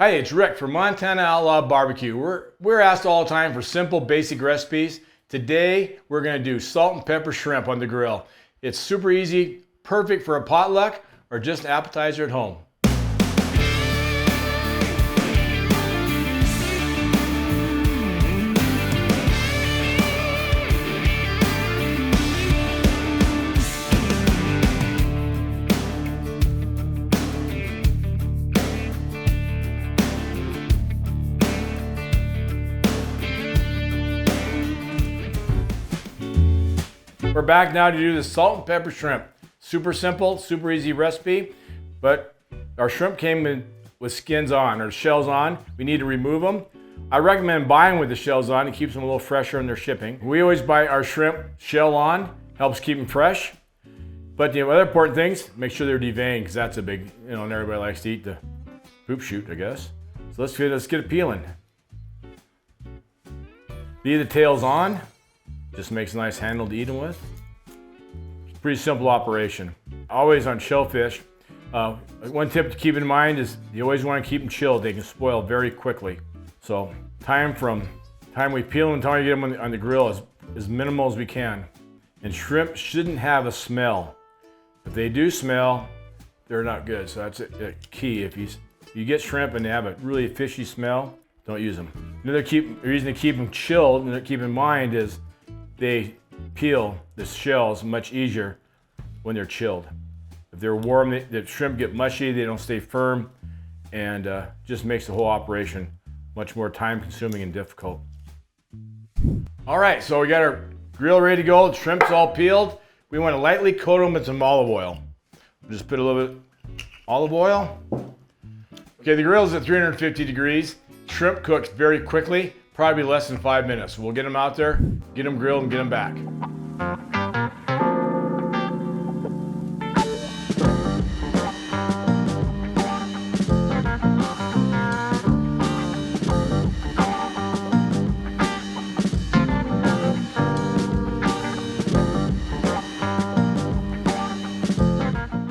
Hi, it's Rick from Montana Outlaw BBQ. We're asked all the time for simple, basic recipes. Today, we're gonna do salt and pepper shrimp on the grill. It's super easy, perfect for a potluck or just an appetizer at home. We're back now to do the salt and pepper shrimp. Super simple, super easy recipe, but our shrimp came with skins on or shells on. We need to remove them. I recommend buying with the shells on. It keeps them a little fresher in their shipping. We always buy our shrimp shell on, helps keep them fresh. But the other important things, make sure they're deveined because that's a big, and everybody likes to eat the poop shoot, I guess. So let's get it peeling. Leave the tails on. Just makes a nice handle to eat them with. It's a pretty simple operation. Always on shellfish, one tip to keep in mind is you always want to keep them chilled. They can spoil very quickly. So time we peel them until we get them on the grill is as minimal as we can. And shrimp shouldn't have a smell. If they do smell, they're not good. So that's a key. If you get shrimp and they have a really fishy smell, don't use them. Another reason to keep them chilled and to keep in mind is they peel the shells much easier when they're chilled. If they're warm, the shrimp get mushy, they don't stay firm, and just makes the whole operation much more time consuming and difficult. All right, so we got our grill ready to go. The shrimp's all peeled. We want to lightly coat them with some olive oil. We'll just put a little bit olive oil. Okay, the grill's at 350 degrees. Shrimp cooks very quickly. Probably less than 5 minutes. We'll get them out there, get them grilled, and get them back.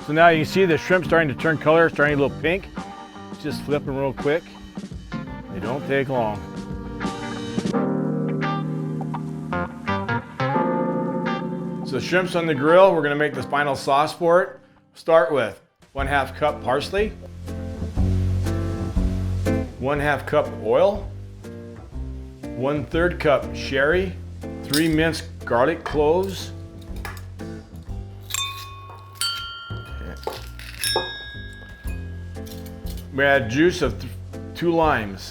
So now you can see the shrimp starting to turn color, starting a little pink. Just flip them real quick. They don't take long. So the shrimp's on the grill. We're gonna make the final sauce for it. Start with 1/2 cup parsley, 1/2 cup oil, 1/3 cup sherry, 3 minced garlic cloves, we add juice of 2 limes,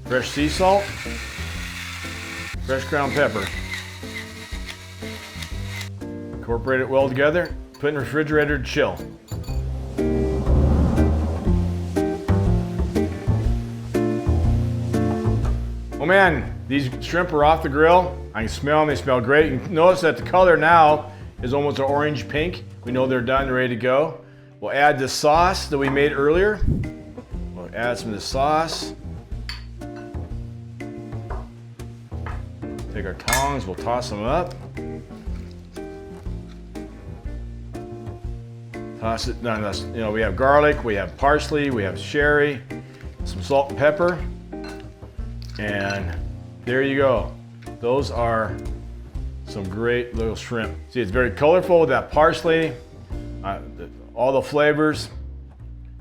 fresh sea salt, fresh ground pepper. Incorporate it well together, put in the refrigerator to chill. Oh man, these shrimp are off the grill. I can smell them, they smell great. You can notice that the color now is almost an orange pink. We know they're done, ready to go. We'll add the sauce that we made earlier. We'll add some of the sauce. Take our tongs, we'll toss them up. Toss it, we have garlic, we have parsley, we have sherry, some salt and pepper. And there you go. Those are some great little shrimp. See, it's very colorful with that parsley, all the flavors.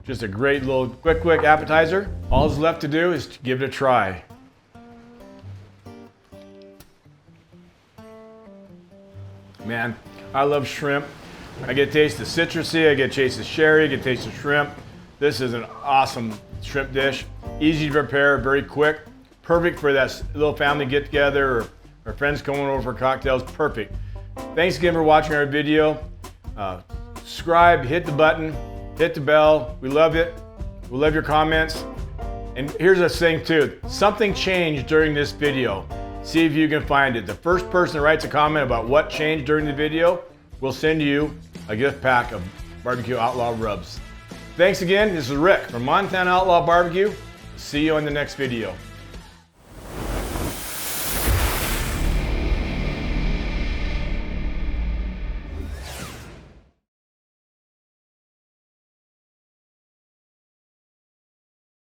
Just a great little quick appetizer. All that's left to do is to give it a try. Man, I love shrimp. I get a taste of citrusy, I get a taste of sherry, I get a taste of shrimp. This is an awesome shrimp dish. Easy to prepare, very quick. Perfect for that little family get together or friends coming over for cocktails, perfect. Thanks again for watching our video. Subscribe, hit the button, hit the bell. We love it. We love your comments. And here's a thing too, something changed during this video. See if you can find it. The first person that writes a comment about what changed during the video, we'll send you a gift pack of BBQ Outlaw rubs. Thanks again, this is Rick from Montana Outlaw BBQ. See you on the next video.